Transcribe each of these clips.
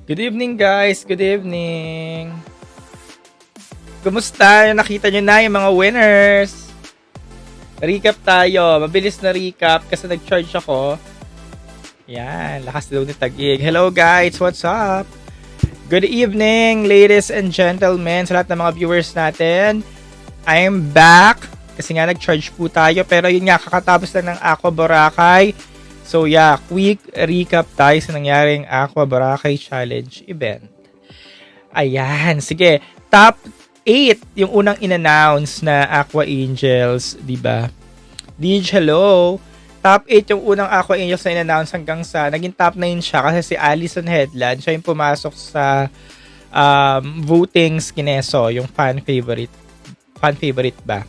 Good evening guys, good evening. Kumusta? Nakita nyo na yung mga winners. Recap tayo, mabilis na recap kasi nag-charge ako. Yan, lakas daw ni Tagig. Hello guys, what's up? Good evening ladies and gentlemen sa lahat ng mga viewers natin. I'm back kasi nga nag-charge po tayo pero yun nga kakatapos lang ng Aqua Boracay. So yeah, quick recap tayo sa nangyaring Aqua Boracay Challenge event. Ayan, sige. Top 8 yung unang in-announce na Aqua Angels, di ba? Dij, hello. Top 8 yung unang Aqua Angels na in-announce hanggang sa naging top 9 siya kasi si Alison Headland, siya yung pumasok sa votings Kineso, yung fan favorite ba?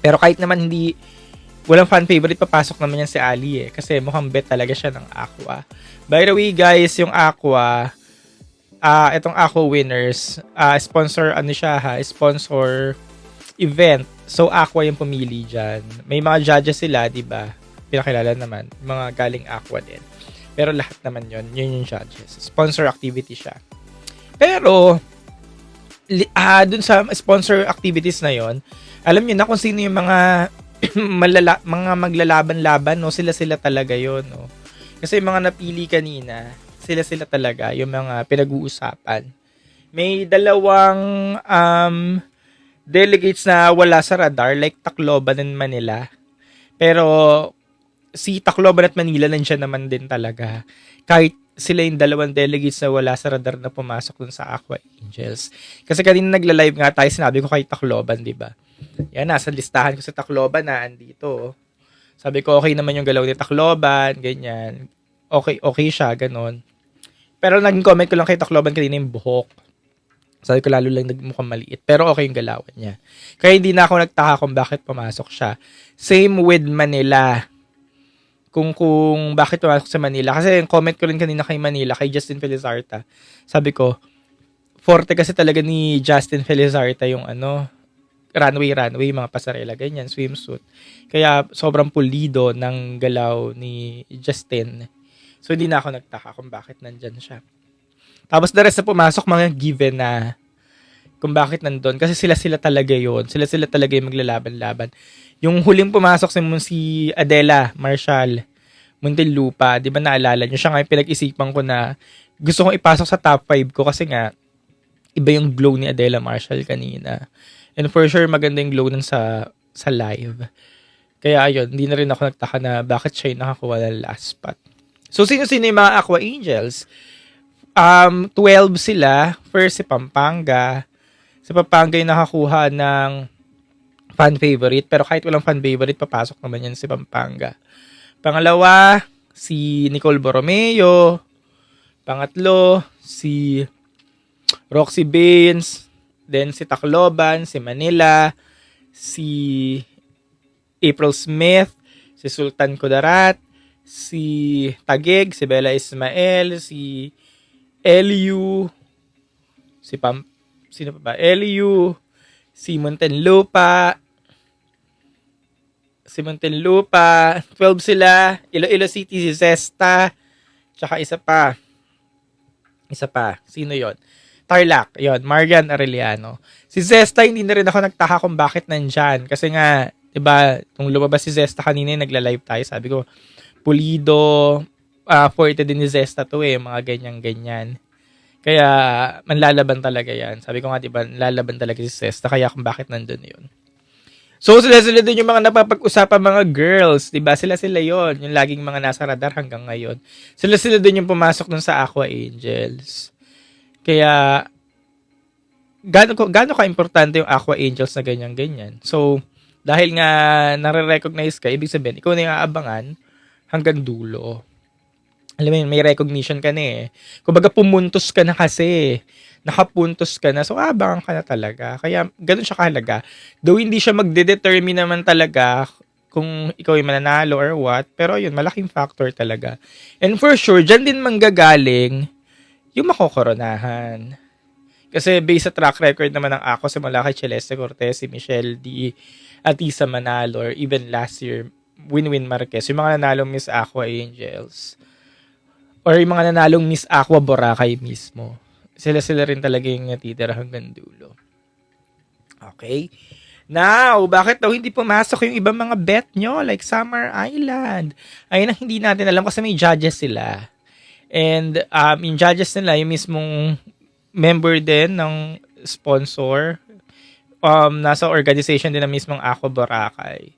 Pero kahit naman walang fan favorite, papasok naman yan si Ali kasi mukhang bet talaga siya ng Aqua. By the way guys, yung Aqua, itong Aqua winners, sponsor sponsor event. So Aqua yung pumili dyan. May mga judges sila, di ba? Pinakilala naman, mga galing Aqua din. Pero lahat naman yun yung judges. Sponsor activity siya. Pero dun sa sponsor activities na yon, alam niyo na kung sino yung mga mga maglalaban-laban, no? Sila talaga yon, no? Kasi yung mga napili kanina, sila talaga yung mga pinag-uusapan. May dalawang delegates na wala sa radar, like Tacloban and Manila. Pero si Tacloban at Manila nandiyan naman din talaga. Kahit sila yung dalawang delegates na wala sa radar na pumasok dun sa Aqua Angels. Kasi kanina nagla-live nga tayo, sinabi ko kay Tacloban, di ba? Yan, nasa listahan ko sa Tacloban na andito. Sabi ko, okay naman yung galaw ni Tacloban, ganyan. Okay siya, ganon. Pero naging comment ko lang kay Tacloban kanina yung buhok. Sabi ko lalo lang nagmukhang maliit. Pero okay yung galawan niya. Kaya hindi na ako nagtaka kung bakit pumasok siya. Same with Manila. Kung bakit pumasok sa Manila. Kasi yung comment ko rin kanina kay Manila, kay Justin Felizarta. Sabi ko, forte kasi talaga ni Justin Felizarta yung runway, mga pasarela, ganyan, swimsuit. Kaya sobrang pulido ng galaw ni Justin. So hindi na ako nagtaka kung bakit nandyan siya. Tapos the rest na pumasok, mga given na kung bakit nandun. Kasi sila talaga yon. Sila talaga yung maglalaban-laban. Yung huling pumasok si Adela Marshall Muntinlupa, di ba naalala nyo? Siya nga yung pinag-isipan ko na gusto kong ipasok sa top 5 ko kasi nga iba yung glow ni Adela Marshall kanina. And for sure, maganda yung glow nun sa live. Kaya ayun, hindi na rin ako nagtaka na bakit siya yung nakakuha ng last spot. So, sino-sino yung mga Aqua Angels? 12 sila. First, si Pampanga. Si Pampanga yung nakakuha ng fan favorite. Pero kahit walang fan favorite, papasok naman yan si Pampanga. Pangalawa, si Nicole Borromeo. Pangatlo, si Roxy Baines. Then si Tacloban, si Manila, si April Smith, si Sultan Kudarat, si Tagig, si Bella Ismael, si Eliu, sino pa ba? Eliu, si Muntinlupa, 12 sila, Iloilo City, si Zesta, tsaka isa pa, sino yon? Tarlac, yon, Marian Arellano. Si Zesta, hindi na rin ako nagtaka kung bakit nandyan. Kasi nga, diba, nung lumabas si Zesta kanina, nagla-live tayo, sabi ko, pulido, forte din ni Zesta to mga ganyan-ganyan. Kaya, manlalaban talaga yan. Sabi ko nga, diba, manlalaban talaga si Zesta, kaya kung bakit nandun yun. So, sila din yung mga napapag-usapan mga girls, diba? Sila yon, yung laging mga nasa radar hanggang ngayon. Sila din yung pumasok dun sa Aqua Angels. Kaya, gaano ka-importante yung Aqua Angels na ganyan-ganyan. So, dahil nga nare-recognize ka, ibig sabihin, ikaw na yung aabangan hanggang dulo. Alam mo yun, may recognition ka na Kumbaga, pumuntos ka na kasi. Nakapuntos ka na. So, aabangan ka na talaga. Kaya, ganun siya kahalaga. Though, hindi siya magde-determine naman talaga kung ikaw yung mananalo or what. Pero, yun, malaking factor talaga. And for sure, dyan din manggagaling yung makokoronahan. Kasi based sa track record naman ng ako, simula kay Celeste Cortez, si Michelle D, Atisa Manalo, or even last year, Winwin Marquez, yung mga nanalo Miss Aqua Angels. or yung mga nanalong Miss Aqua Boracay mismo. Sila rin talaga yung natitira hanggang dulo. Okay? Now, bakit daw hindi pumasok yung ibang mga bet nyo like Summer Island? Ayun ang hindi natin alam kasi may judges sila. And yung judges nila, yung mismong member din ng sponsor, nasa organization din ng mismong Aqua Boracay.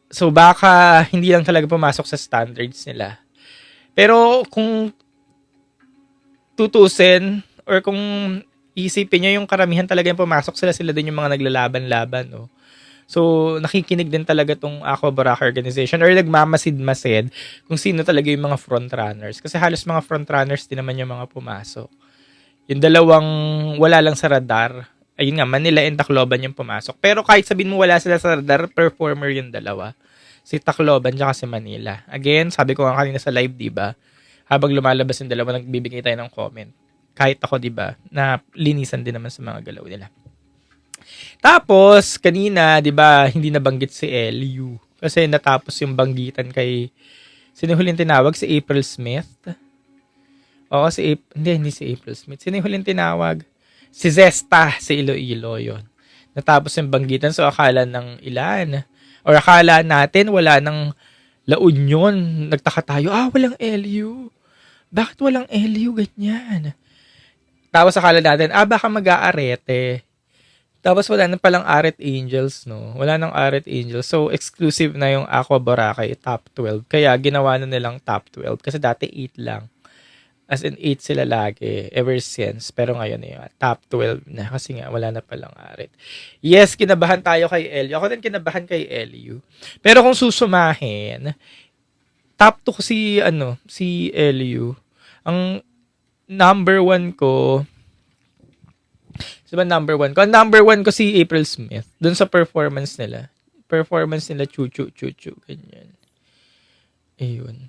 So baka hindi lang talaga pumasok sa standards nila. Pero kung tutusin or kung isipin nyo yung karamihan talaga yung pumasok sila din yung mga naglalaban-laban, no? So, nakikinig din talaga tong Aqua Boracay organization or nagmamasid-masid kung sino talaga yung mga frontrunners. Kasi halos mga frontrunners din naman yung mga pumasok. Yung dalawang wala lang sa radar, ayun nga, Manila and Tacloban yung pumasok. Pero kahit sabihin mo wala sila sa radar, performer yung dalawa. Si Tacloban tsaka si Manila. Again, sabi ko nga kanina sa live, diba? Habang lumalabas yung dalawa, nagbibigay tayo ng comment. Kahit ako, diba, na linisan din naman sa mga galaw nila. Tapos, kanina, diba, hindi nabanggit si LU. Kasi natapos yung banggitan kay, sino huling tinawag? Si April Smith? Oo, hindi si April Smith. Sino huling tinawag? Si Zesta, si Iloilo yun. Natapos yung banggitan, so akala ng ilan. Or akala natin, wala ng La Union. Nagtaka tayo, walang LU. Bakit walang LU? Ganyan. Tapos akala natin, baka mag-aarete. Tapos wala na palang Aret Angels, no? Wala nang Aret Angels. So, exclusive na yung Aqua Boracay top 12. Kaya ginawa na nilang top 12. Kasi dati 8 lang. As in 8 sila lagi. Ever since. Pero ngayon yung top 12 na. Kasi nga, wala na palang Aret. Yes, kinabahan tayo kay LU. Ako din kinabahan kay LU. Pero kung susumahin, top 2 ko si LU. Ang number 1 ko, diba number 1 ko? Ang number 1 ko si April Smith. Dun sa performance nila. Chuchu. Ganyan. Ayun.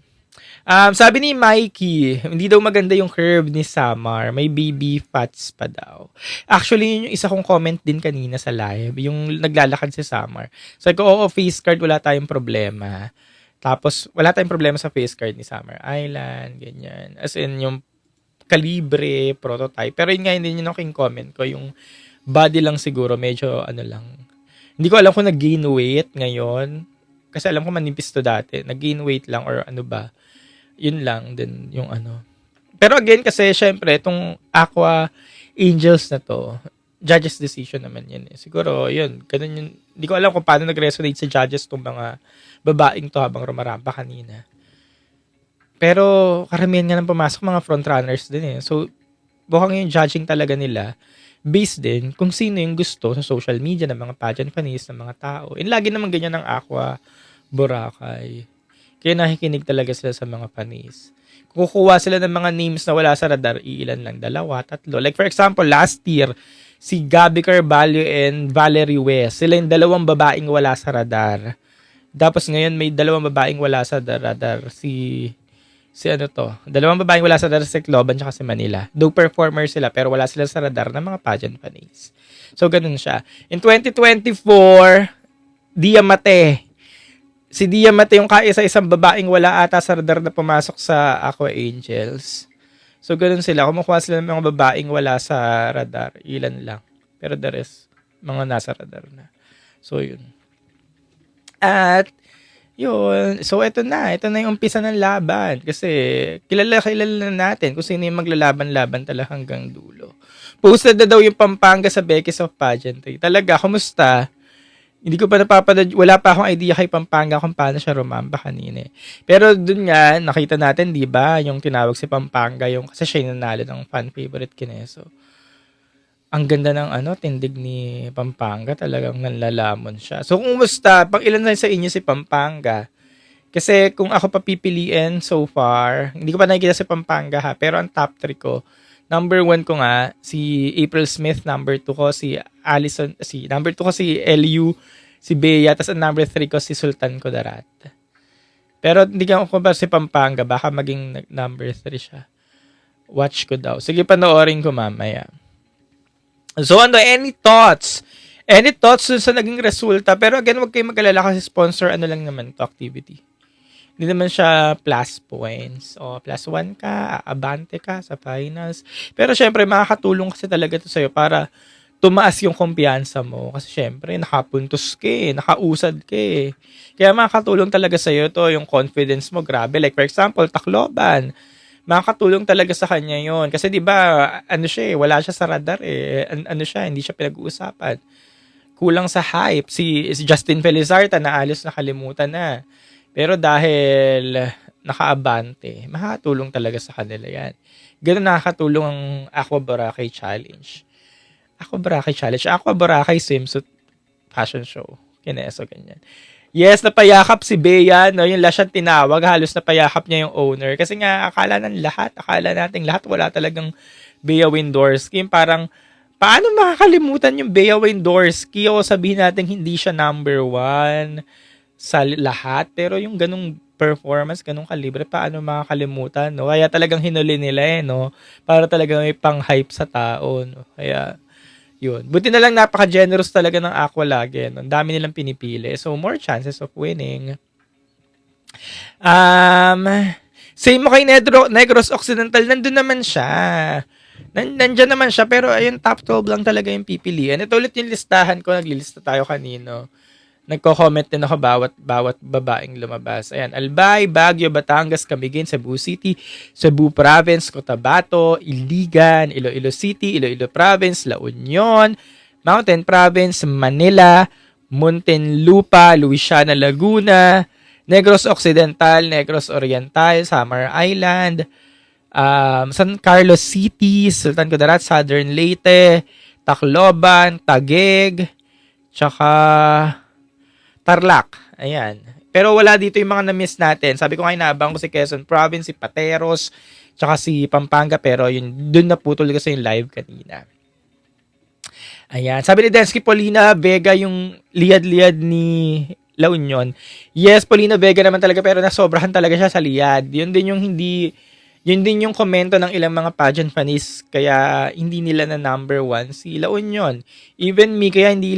Sabi ni Mikey, hindi daw maganda yung curve ni Samar. May baby fats pa daw. Actually, yun yung isa kong comment din kanina sa live. Yung naglalakad si Samar. Sabi ko, face card, wala tayong problema. Tapos, wala tayong problema sa face card ni Summer Island, ganyan. As in, yung kalibre, prototype. Pero yun nga, hindi nyo naking comment ko. Yung body lang siguro, medyo lang. Hindi ko alam kung nag-gain weight ngayon. Kasi alam ko manipis to dati. Nag-gain weight lang or ano ba. Yun lang din yung Pero again, kasi syempre, itong Aqua Angels na to, judges decision naman yun eh. Siguro, yun. Ganun yun. Hindi ko alam kung paano nag-resonate sa judges itong mga babaeng to habang rumarampa kanina. Pero karamihan nga nang pumasok mga frontrunners din eh. So, mukhang yung judging talaga nila based din kung sino yung gusto sa social media ng mga pageant fans, ng mga tao. And lagi naman ganyan ng Aqua Boracay. Kaya nakikinig talaga sila sa mga panis. Kung kukuha sila ng mga names na wala sa radar, iilan lang, 2, 3. Like for example, last year, si Gabby Carvalho and Valerie West. Sila yung 2 babaeng wala sa radar. Tapos ngayon may 2 babaeng wala sa radar. Si 2 babaeng wala sa radar, si Tacloban tsaka si Manila. Though performer sila, pero wala sila sa radar ng mga pageant fans. So, ganun siya. In 2024, Diamante. Si Diamante yung kaisa-isang babaeng wala ata sa radar na pumasok sa Aqua Angels. So, ganun sila. Kumukuha sila ng mga babaeng wala sa radar. Ilan lang. Pero the rest, mga nasa radar na. So, yun. At, yun. So, ito na yung umpisa ng laban. Kasi, kilala na natin kung sino yung maglalaban-laban talaga hanggang dulo. Posted na daw yung Pampanga sa Becky's of Pageantry. Talaga, kumusta? Hindi ko pa wala pa akong idea kay Pampanga kung paano siya rumamba kanina. Pero dun nga, nakita natin, di ba, yung tinawag si Pampanga, kasi siya yung nanalo ng fan favorite Kineso. Ang ganda ng tindig ni Pampanga, talagang nanlalamon siya. So, kumusta? Pang ilan na sa inyo si Pampanga? Kasi kung ako papipiliin so far, hindi ko pa nakikita si Pampanga ha, pero ang top 3 ko, number 1 ko nga, si April Smith, number 2 ko, si Allison, number 2 ko si LU, si Bea, tapos ang number 3 ko si Sultan Kudarat. Pero hindi ko ba si Pampanga, baka maging number 3 siya. Watch ko daw. Sige, panoorin ko mamaya. So, any thoughts? Any thoughts dun sa naging resulta? Pero again, huwag kayo mag-alala kasi sponsor, lang naman to activity. Hindi naman siya plus points. O, plus 1 ka, abante ka sa finals. Pero syempre, makakatulong kasi talaga ito sa'yo para tumaas yung kumpiyansa mo. Kasi syempre, nakapuntos ka eh, nakausad ka eh. Kaya makakatulong talaga sa'yo to yung confidence mo, grabe. Like for example, Tacloban. Makakatulong talaga sa kanya yon. Kasi di ba ano siya eh, wala siya sa radar eh. Ano siya, hindi siya pinag-uusapan. Kulang sa hype. Si Justin Felizarta na alos nakalimutan na. Pero dahil nakaabante, makakatulong talaga sa kanila yan. Ganun nakakatulong ang Aqua Boracay Challenge. Aqua Boracay Challenge. Aqua Boracay swimsuit fashion show. Kineso, ganyan. Yes, napayakap si Bea, no? Yung last siyang tinawag, halos napayakap niya yung owner. Kasi nga, akala nating lahat, wala talagang Bea Windorsky. Parang, paano makakalimutan yung Bea Windorsky? O sabihin natin hindi siya number 1 sa lahat. Pero yung ganung performance, ganung kalibre, paano makakalimutan, no? Kaya talagang hinuli nila eh, no? Para talagang may pang-hype sa tao, no? Kaya, yun. Buti na lang napaka-generous talaga ng Aqua lagi. No? Ang dami nilang pinipili. So, more chances of winning. Um, Same mo kay Negros Occidental. Nandun naman siya. Nandyan naman siya. Pero ayun, top 12 lang talaga yung pipilian. Ito ulit yung listahan ko. Naglilista tayo kanino. Nagko-comment din ako bawat babaeng lumabas. Ayan, Albay, Baguio, Batangas, Camiguin, Cebu City, Cebu Province, Cotabato, Iligan, Iloilo City, Iloilo Province, La Union, Mountain Province, Manila, Muntinlupa, Luisiana, Laguna, Negros Occidental, Negros Oriental, Samar Island, San Carlos City, Sultan Kudarat, Southern Leyte, Tacloban, Taguig, tsaka Tarlac. Ayan. Pero wala dito yung mga na-miss natin. Sabi ko nga inaabang ko si Quezon Province, si Pateros, tsaka si Pampanga. Pero yun, dun naputol kasi yung live kanina. Ayan. Sabi ni Densky, Paulina Vega yung liad-liad ni La Union. Yes, Paulina Vega naman talaga pero nasobrahan talaga siya sa liad. Yun din yung komento ng ilang mga pageant fans kaya hindi nila na number 1 si La Union. Even me, kaya hindi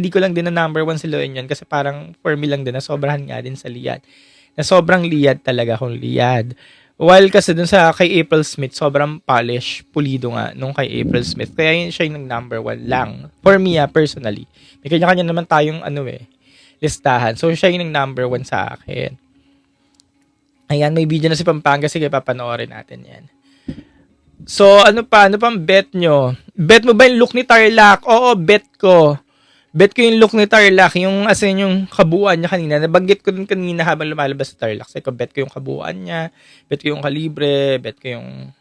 ko lang din na number 1 si La Union kasi parang for me lang din na sobrahan nga din sa liad. Na sobrang liad talaga kung liad. While kasi dun sa kay April Smith, sobrang polish, pulido nga nung kay April Smith. Kaya yun siya yung number 1 lang. For me, personally. May kanya-kanya naman tayong listahan. So siya yung number 1 sa akin. Ayan, may video na si Pampanga. Sige, papanoorin natin yan. So, ano pang bet nyo? Bet mo ba yung look ni Tarlac? Oo, bet ko. Bet ko yung look ni Tarlac. Yung, yung kabuuan niya kanina. Nabanggit ko din kanina habang lumalabas sa Tarlac. Kasi ko, bet ko yung kabuuan niya. Bet ko yung kalibre. Bet ko yung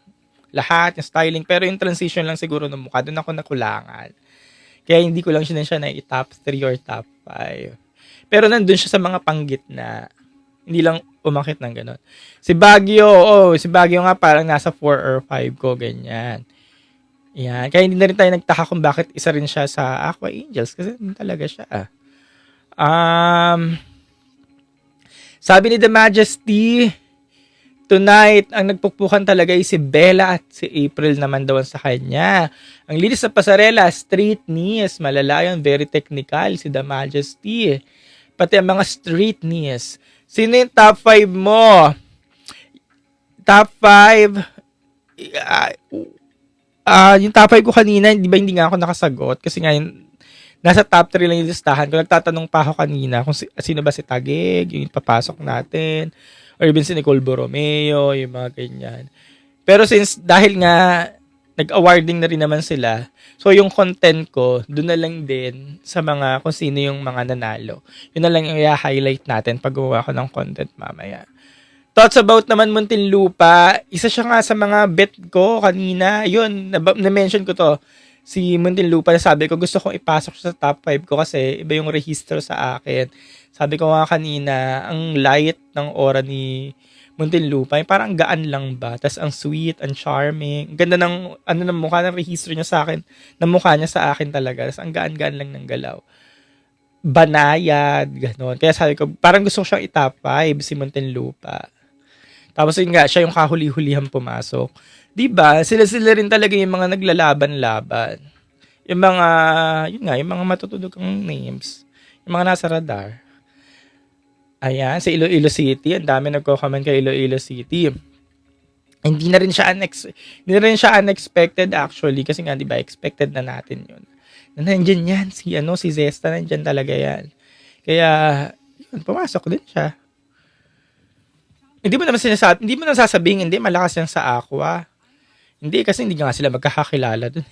lahat, yung styling. Pero yung transition lang siguro ng mukha. Doon ako nakulangan. Kaya hindi ko lang siya na i-top 3 or top 5. Pero nandun siya sa mga panggitna. Hindi lang umakit ng gano'n. Si Baguio nga parang nasa 4 or 5 ko, ganyan. Yan. Kaya hindi na rin tayo nagtaka kung bakit isa rin siya sa Aqua Angels. Kasi talaga siya. Sabi ni The Majesty, tonight, ang nagpukpukan talaga ay si Bella at si April naman daw sa kanya. Ang linis sa pasarela, straight knees, malalayon, very technical, si The Majesty. Pati ang mga straight knees. Sino yung top 5 mo? Top 5? Yung top 5 ko kanina, hindi nga ako nakasagot. Kasi nga, nasa top 3 lang yung listahan ko. Nagtatanong pa ako kanina kung sino ba si Taguig, yung papasok natin. Or even si Nicole Borromeo, yung mga ganyan. Pero dahil nga, nag-awarding na rin naman sila. So, yung content ko, doon na lang din sa mga, kung sino yung mga nanalo. Yun na lang yung i-highlight natin pag gawa ko ng content mamaya. Thoughts about naman Muntinlupa. Isa siya nga sa mga bet ko kanina. Yun, na-mention ko to. Si Muntinlupa, sabi ko, gusto kong ipasok siya sa top 5 ko kasi iba yung rehistro sa akin. Sabi ko nga kanina, ang light ng aura ni Muntinlupa, parang gaan lang ba? Tapos ang sweet, ang charming. Ganda ng, ng mukha, ng rehistro niya sa akin. Ng mukha niya sa akin talaga. Tapos ang gaan-gaan lang ng galaw. Banayad, gano'n. Kaya sabi ko, parang gusto ko siyang itop 5, si Muntinlupa. Tapos yun nga, siya yung kahuli-hulihan pumasok. Diba? Sila rin talaga yung mga naglalaban-laban. Yung mga, yung mga matutudog ang names. Yung mga nasa radar. Ayan, sa Iloilo City. Ang dami nagko-comment kay Iloilo City. Hindi na rin siya unexpected actually kasi nga 'di ba expected na natin 'yun. Na nandiyan 'yan si Zesta nandiyan talaga 'yan. Kaya yun pumasok din siya. Hindi mo naman sasabihin hindi malakas yan sa Aqua. Hindi kasi hindi nga sila magkakakilala dun.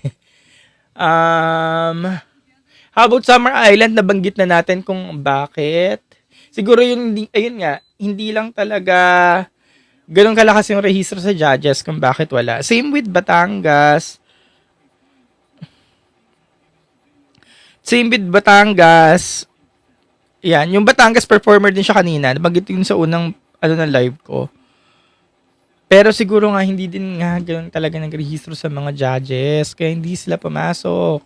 Um, how about Summer Island? Nabanggit na natin kung bakit. Siguro yun, ayun nga, hindi lang talaga ganun kalakas yung rehistro sa judges kung bakit wala. Same with Batangas. Same with Batangas. Yan, yung Batangas performer din siya kanina. Nabanggit yun sa unang ng live ko. Pero siguro nga hindi din nga ganun talaga nagrehistro sa mga judges. Kaya hindi sila pumasok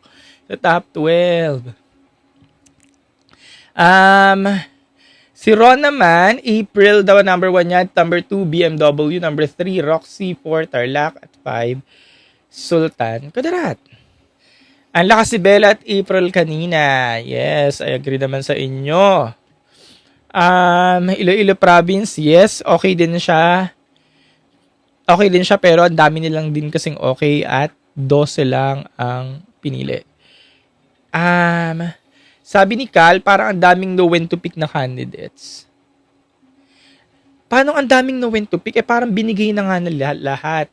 sa top 12. Si Ron naman, April daw number 1 niya, number 2 BMW, number 3 Roxy, 4 Tarlac, at 5 Sultan Kudarat. Ang lakas si Bella at April kanina. Yes, I agree naman sa inyo. Iloilo Province, yes, okay din siya. Okay din siya pero ang dami nilang din kasing okay at 12 lang ang pinili. Sabi ni Cal, parang ang daming no when to pick na candidates. Paano ang daming no when to pick? Parang binigay na nga na lahat.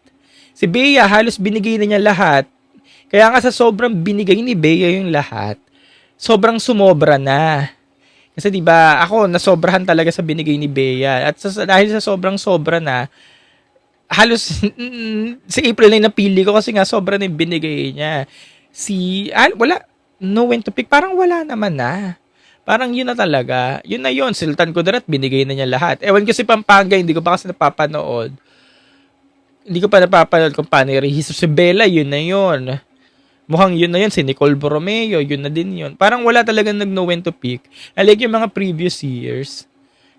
Si Bea, halos binigay na niya lahat. Kaya nga sa sobrang binigay ni Bea yung lahat, sobrang sumobra na. Kasi 'di ba, ako nasobrahan talaga sa binigay ni Bea at dahil sa sobrang sobra na, halos si April na napili ko kasi nga sobra na yung binigay niya. Wala, no when to pick, parang wala naman na. Parang yun na talaga. Yun na yun, Sultan Kudarat, binigay na niya lahat. Ewan ko si Pampanga, hindi ko pa kasi napapanood. Hindi ko pa napapanood kung paano i-rehistro. Si Bella, yun na yun. Mukhang yun na yun. Si Nicole Borromeo, yun na din yun. Parang wala talaga nag-know when to pick. Like yung mga previous years,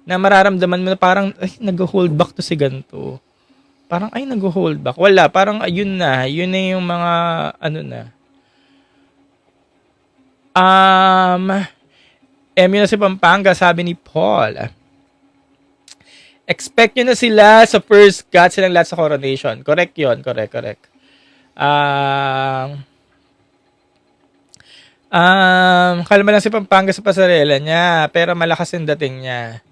na mararamdaman mo na parang, ay, nag-hold back to si ganito. Parang, ay, nag-hold back. Wala, parang, ayun na. Yun na yung mga, ano na. Yun na si Pampanga, sabi ni Paul. Expect nyo na sila sa first cut, silang lahat sa coronation. Correct yun, correct. Kalma lang si Pampanga sa pasarela niya, pero malakas yung dating niya.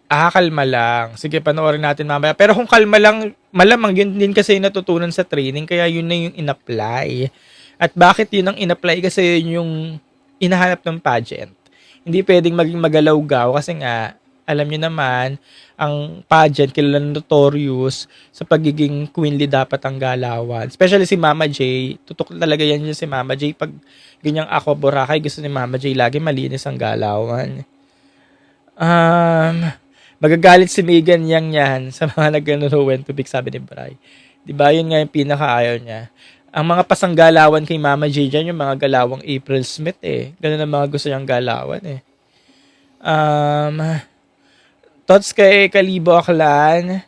Kalma lang. Sige, panoorin natin mamaya. Pero kung kalma lang, malamang yun din kasi yung natutunan sa training, kaya yun na yung in-apply. At bakit yun ang in-apply? Kasi yun yung inahanap ng pageant. Hindi pwedeng maging magalaw-gaw kasi nga, alam nyo naman, ang pageant, kilala notorious sa pagiging queenly dapat ang galawan. Especially si Mama J. Tutok talaga yan si Mama J. Pag ganyang Aqua Boracay, gusto ni Mama J lagi malinis ang galawan. Magagalit si Megan Yang yan sa mga nag-when to pick, sabi ni Bray. Diba, yun nga yung pinaka-ayaw niya. Ang mga pasanggalawan kay Mama J dyan, yung mga galawang April Smith eh. Ganun ang mga gusto niyang galawan eh. Thoughts kay Kalibo Aklan.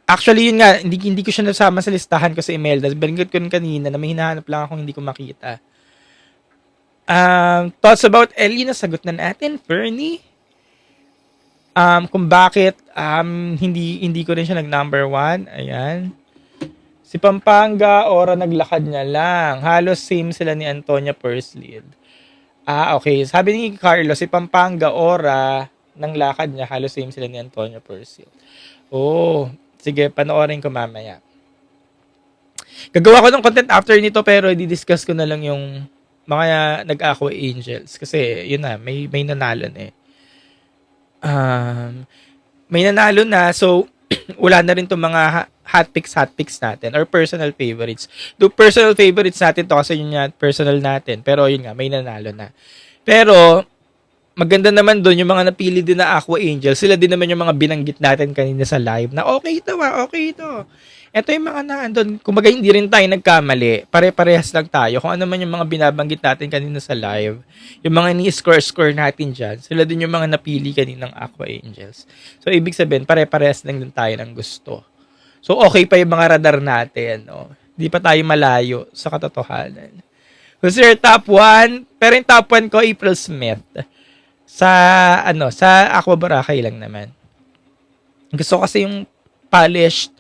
Actually, yun nga, hindi ko siya nasama sa listahan ko sa Imelda. Binigit ko kanina na may hinahanap lang akong hindi ko makita. Thoughts about Ellie, nasagot na natin. Fernie? Kung bakit hindi ko rin siya nag-number 1. Ayan. Si Pampanga, ora naglakad niya lang. Halos same sila ni Antonia Perslid. Okay. Sabi ni Carlos, si Pampanga, ora ng lakad niya, halos same sila ni Antonia Perslid. Sige, panoorin ko mamaya. Gagawa ko ng content after nito pero i-discuss ko na lang yung mga nag-Aqua Angels. Kasi, yun na, may nanalo na eh. May nanalo na, so, wala na rin itong mga hot picks natin or personal favorites. Do personal favorites natin to kasi yun nga personal natin. Pero yun nga, may nanalo na. Pero, maganda naman doon yung mga napili din na Aqua Angels. Sila din naman yung mga binanggit natin kanina sa live na okay ito. Ito yung mga naandun. Kumbaga hindi rin tayo nagkamali. Pare-parehas lang tayo. Kung ano man yung mga binabanggit natin kanina sa live. Yung mga ni-score natin dyan. Sila din yung mga napili kaninang Aqua Angels. So, ibig sabihin, pare-parehas lang din tayo ng gusto. So, okay pa yung mga radar natin. No? Di pa tayo malayo sa katotohanan. Who's your top 1? Pero yung top 1 ko, April Smith. Sa sa Aqua Boracay lang naman. Gusto ko kasi yung polish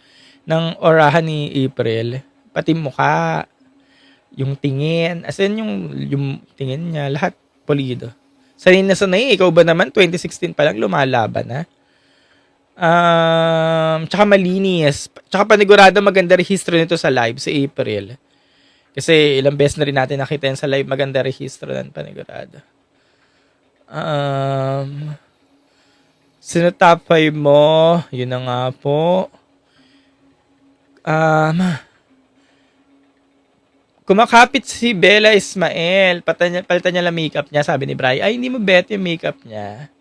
ng orahan ni April, pati mukha, yung tingin, as in yung tingin niya, lahat pulido. Sanay na sanay, ikaw ba naman 2016 pa lang lumalaban na? Tsaka malinis. Tsaka panigurado maganda rehistro nito sa live si April. Kasi ilang beses na rin natin nakita yan sa live, maganda rehistro ng panigurado. Sino top 5 mo? Yun na nga po. Kumakapit si Bella Ismael. Palitan niya lang makeup niya, sabi ni Bri. Ay, hindi mo bet yung makeup niya.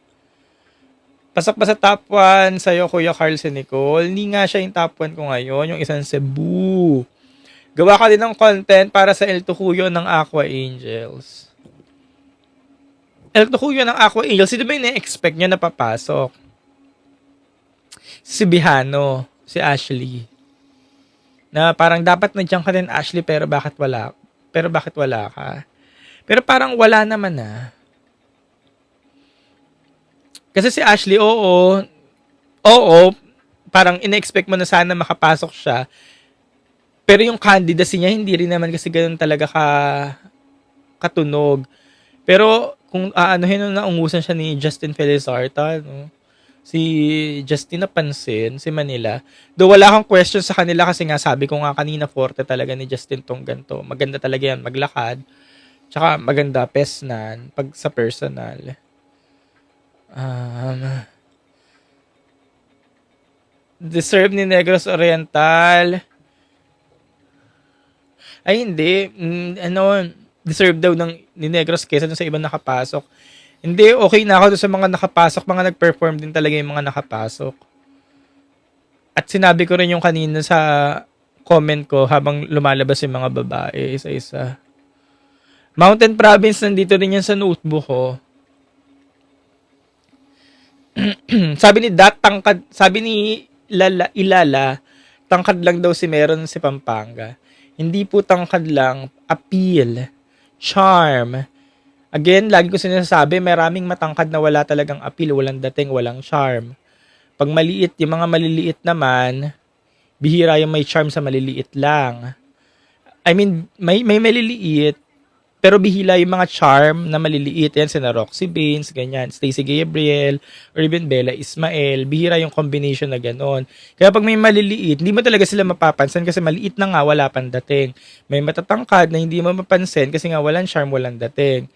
Pasok pa sa top 1 sa'yo, Kuya Carl si Nicole. Hindi nga siya yung top 1 ko ngayon, yung isang Cebu. Gawa ka din ng content para sa El Tucuyo ng Aqua Angels. El Tucuyo ng Aqua Angels, sino ba yung na-expect niya na papasok? Si Bihano, si Ashley. Na parang dapat nandiyan ka din, Ashley, pero bakit wala? Pero bakit wala ka? Pero parang wala naman na. Kasi si Ashley, oo, parang ina-expect mo na sana makapasok siya. Pero yung candidacy niya, hindi rin naman kasi ganun talaga katunog. Pero kung aanuhin na ungusan siya ni Justin Felizarta, no? Si Justin napansin, si Manila. Though wala kang question sa kanila kasi nga sabi ko nga kanina, forte talaga ni Justin tong ganito. Maganda talaga yan, maglakad. Tsaka maganda, pesnan, pag sa personal. Deserve ni Negros Oriental. Ay, hindi. Deserve daw ni Negros kesa dun sa ibang nakapasok. Hindi, okay na ako dun sa mga nakapasok. Mga nag-perform din talaga yung mga nakapasok. At sinabi ko rin yung kanina sa comment ko habang lumalabas yung mga babae, isa-isa. Mountain Province, nandito rin yan sa notebook ko. Sabi ni Ilala, tangkad lang daw si Meron si Pampanga. Hindi po tangkad lang, appeal, charm. Again, lagi ko sinasabi, maraming matangkad na wala talagang appeal, walang dating, walang charm. Pag maliit, yung mga maliliit naman, bihira yung may charm sa maliliit lang. I mean, may maliliit, pero bihila yung mga charm na maliliit. Yan, sina Roxy Baines, ganyan, Stacey Gabriel, or even Bella Ismael. Bihira yung combination na gano'n. Kaya pag may maliliit, hindi mo talaga sila mapapansin kasi maliit na nga, wala pang dating. May matatangkad na hindi mo mapansin kasi nga walang charm, walang dating.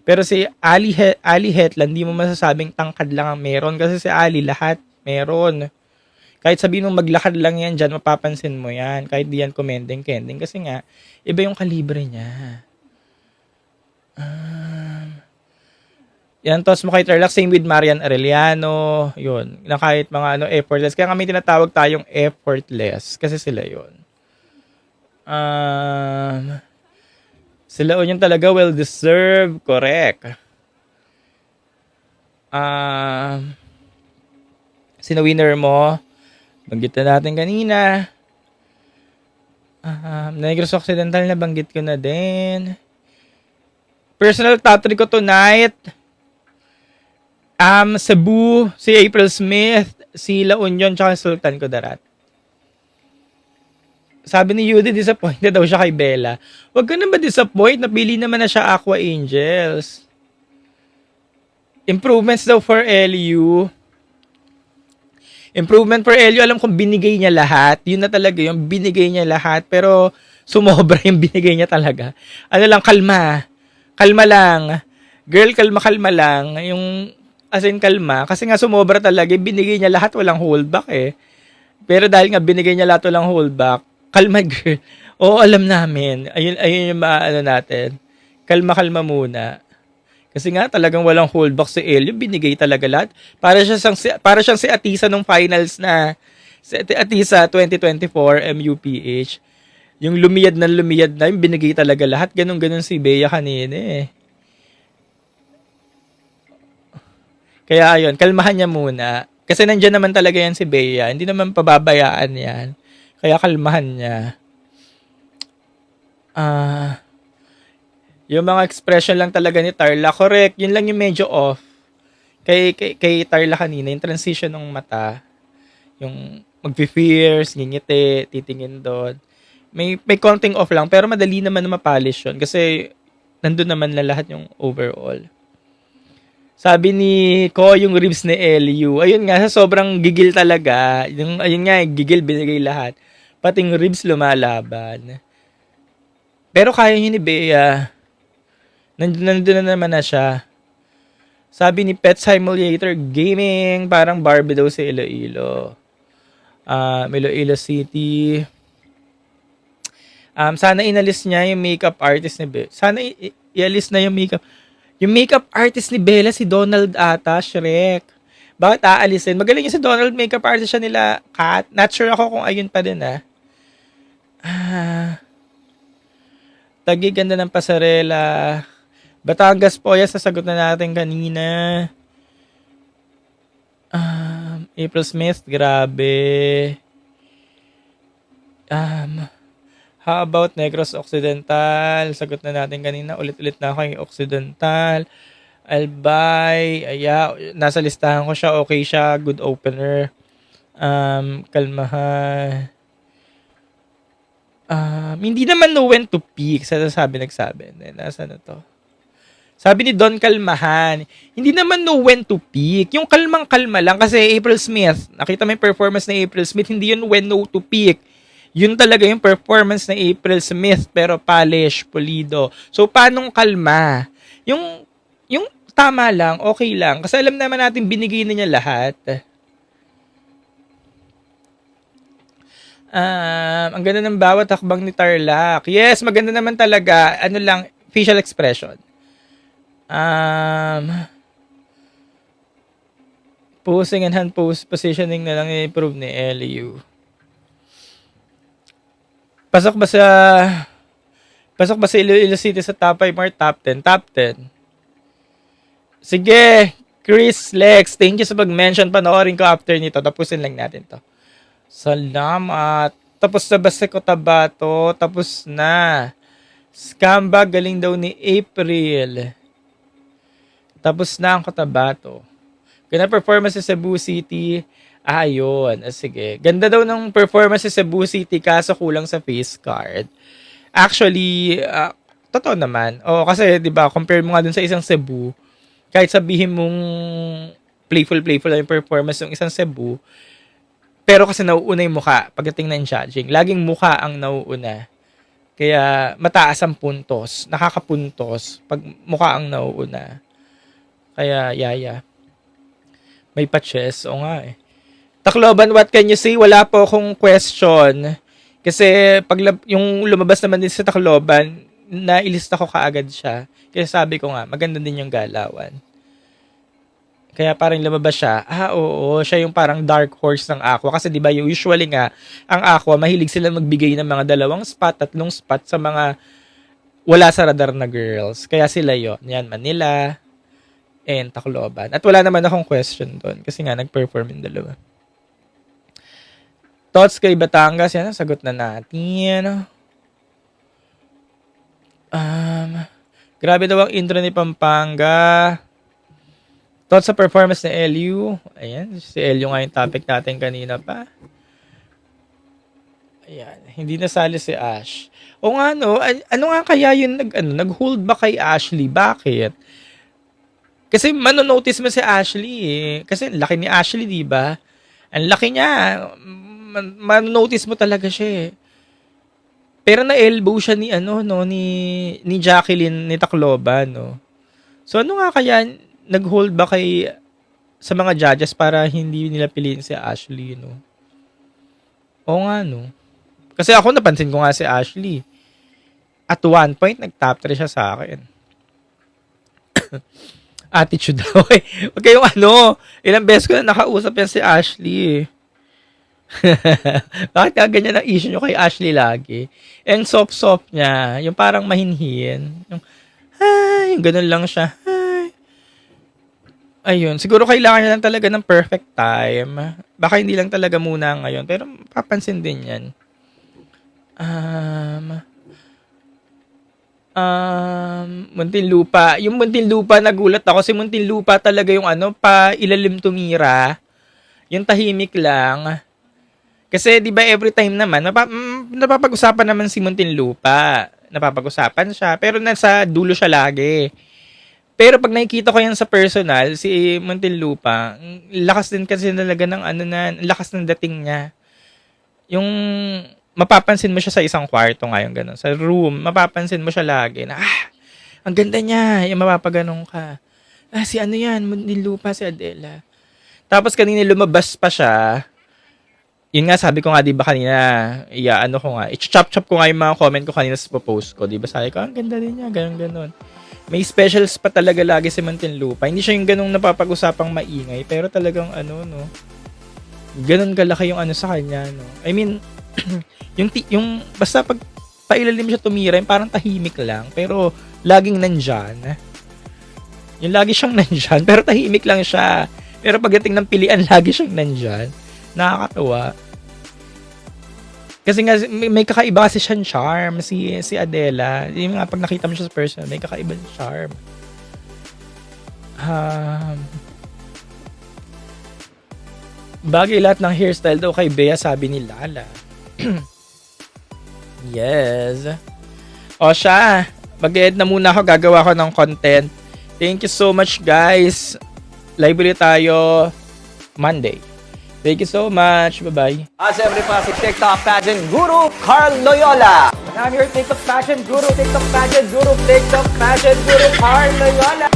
Pero si Ali Hetland, hindi mo masasabing tangkad lang ang meron kasi si Ali lahat meron. Kahit sabihin mong maglakad lang yan dyan, mapapansin mo yan. Kahit di yan commending-kending kasi nga, iba yung kalibre niya. Yan, toss mo kay Tarlac, same with Marian Arellano, yun, na kahit mga effortless. Kaya kami tinatawag tayong effortless, kasi sila yun. Sila yun talaga well-deserved, correct. Sino winner mo? Banggit na natin kanina. Negros Occidental na banggit ko na din. Personal top 3 ko tonight. Cebu, si April Smith, si La Union, tsaka Sultan Kudarat. Sabi ni Yudy, disappointed daw siya kay Bella. Huwag ka na ba disappoint? Napili naman na siya Aqua Angels. Improvements daw for LU. Improvement for LU, alam kong binigay niya lahat. Yun na talaga yung binigay niya lahat. Pero sumobra yung binigay niya talaga. Ano lang, kalma. Kalma lang. Girl, kalma lang. Yung, as in, kalma. Kasi nga sumobra talaga. Binigay niya lahat, walang holdback eh. Pero dahil nga binigay niya lahat, walang holdback. Kalma, girl. Oo, alam namin. Ayun yung natin. Kalma muna. Kasi nga talagang walang holdback si El. Yung binigay talaga lahat. Para siyang si Atisa nung finals na. Si Atisa 2024 MUPH. Yung lumiyad na, yung binigay talaga lahat. Ganun si Bea kanina eh. Kaya ayun, kalmahan niya muna. Kasi nandiyan naman talaga yan si Bea. Hindi naman pababayaan yan. Kaya kalmahan niya. Yung mga expression lang talaga ni Tarla, correct. Yun lang yung medyo off. kay Tarla kanina, yung transition ng mata, yung magpi-fierce, ngingiti, titingin doon. May konting off lang, pero madali naman na ma-polish yun kasi nandun naman na lahat yung overall. Sabi ni Ko, yung ribs ni LU. Ayun nga, sa sobrang gigil talaga. Ayun nga, gigil binigay lahat. Pati yung ribs lumalaban. Pero kaya yun ni Bea. Nandun na naman na siya. Sabi ni Pet Simulator Gaming, parang Barbie daw si Iloilo. Iloilo City. Sana inalis niya yung makeup artist ni Bea. Sana ialis na yung makeup. Yung makeup artist ni Bella, si Donald ata, Shrek. Bakit aalisin? Magaling yung si Donald, makeup artist siya nila, Kat. Not sure ako kung ayun pa din, Tagi ganda ng pasarela. Batangas po, yes, sasagot na natin kanina. April Smith, grabe. How about Negros Occidental? Sagot na natin kanina. Ulit-ulit na ako yung Occidental. Albay. Nasa listahan ko siya. Okay siya. Good opener. Kalmahan. Hindi naman know when to peak. Nagsabi. Nasa na to? Sabi ni Don Kalmahan, hindi naman know when to peak. Yung kalmang-kalma lang. Kasi April Smith, nakita mo yung performance ni April Smith, hindi yun when know to peak. Yun talaga yung performance na April Smith, pero polish, pulido. So, paanong kalma? Yung tama lang, okay lang. Kasi alam naman natin, binigay na niya lahat. Ang ganda ng bawat hakbang ni Tarlac. Yes, maganda naman talaga. Ano lang, facial expression. Posing and hand pose positioning na lang i-improve ni LU. Pasok ba sa Iloilo City sa top 5 or top 10? Top 10. Sige, Chris Lex, thank you sa pag-mention. Panoorin ko after nito. Tapusin lang natin to. Salamat. Tapos na ba si Cotabato? Tapos na. Scambag, galing daw ni April. Tapos na ang Cotabato. Ganda performance sa Cebu City. Yun. Sige. Ganda daw ng performance sa Cebu City kaso kulang sa face card. Actually, totoo naman. Kasi 'di ba, compare mo nga dun sa isang Cebu, kahit sabihin mong playful na yung performance ng isang Cebu, pero kasi nauuna yung mukha pagdating ng judging. Laging mukha ang nauuna. Kaya mataas ang puntos, nakakapuntos pag mukha ang nauuna. Kaya yaya. May pa-chess, o nga eh. Tacloban, what can you say? Wala po akong question. Kasi pag yung lumabas naman din sa Tacloban, nailista ko kaagad siya. Kaya sabi ko nga, maganda din yung galawan. Kaya parang lumabas siya. Oo, siya yung parang dark horse ng Aqua. Kasi di ba usually nga, ang Aqua, mahilig sila magbigay ng mga 2 spot, 3 spot sa mga wala sa radar na girls. Kaya sila yon. Yan, Manila and Tacloban. At wala naman akong question doon. Kasi nga, nag-perform yung dalawa. Thoughts kay Batangas, yan, sagot na natin. Grabe daw ang intro ni Pampanga. Thoughts sa performance ni LU. Ayan, si LU nga yung topic natin kanina pa. Ayan, hindi nasali si Ash. O nga no, ano nga kaya yun nag-hold ba kay Ashley? Bakit? Kasi manonotice mo si Ashley eh. Kasi laki ni Ashley, di ba? Ang laki niya. Man-notice mo talaga siya eh. Pero na-elbow siya ni Jacqueline ni Tacloban, no. So ano nga kaya nag-hold ba kay sa mga judges para hindi nila piliin si Ashley, no? Oo nga, no. Kasi ako napansin ko nga si Ashley. At one point nag-top 3 siya sa akin. Attitude daw eh. Huwag kayong ilang beses ko na nakausap yan si Ashley eh. Bakit ka ganyan ang issue nyo kay Ashley lagi? Yung soft-soft niya, yung parang mahinhin, yung ganun lang siya. Ayun, siguro kailangan niya lang talaga ng perfect time. Baka hindi lang talaga muna ngayon, pero papansin din yan. Muntinlupa. Yung Muntinlupa, nagulat ako. Si Muntinlupa talaga yung pa ilalim tumira. Yung tahimik lang. Kasi 'di ba every time naman napapag-usapan naman si Muntinlupa. Napapag-usapan siya pero nasa dulo siya lagi. Pero pag nakikita ko yan sa personal, si Muntinlupa, lakas din kasi talaga ng lakas ng dating niya. Yung mapapansin mo siya sa isang kwarto ngayon ganun, sa room, mapapansin mo siya lagi na ang ganda niya, yung mapapaganon ka. Si ano yan, Muntinlupa, si Adela. Tapos kanina lumabas pa siya. Yun nga, sabi ko nga, di ba kanina, i-chop-chop ko nga yung mga comment ko kanina sa post ko. Di ba sabi ko, ang ganda din niya, ganun. May specials pa talaga lagi si Muntinlupa. Hindi siya yung ganung napapag-usapang maingay, pero talagang ganun kalaki yung sa kanya, no. I mean, yung basta pag pailalim siya tumira, yung parang tahimik lang, pero laging nandyan. Yung lagi siyang nandyan, pero tahimik lang siya. Pero pagdating ng pilian, lagi siyang nandyan. Nakakatawa. Kasi nga, may kakaiba kasi siyang charm, si Adela. Yung nga, pag nakita mo siya sa person, may kakaibang charm. Bagay lahat ng hairstyle daw kay Bea, sabi ni Lala. Yes. O siya, mag-edit na muna ako, gagawa ko ng content. Thank you so much, guys. Live ulit tayo Monday. Thank you so much. Bye-bye. Siyempre pa si TikTok pageant guru Carl Loyola. I'm your TikTok pageant guru, TikTok pageant guru Carl Loyola.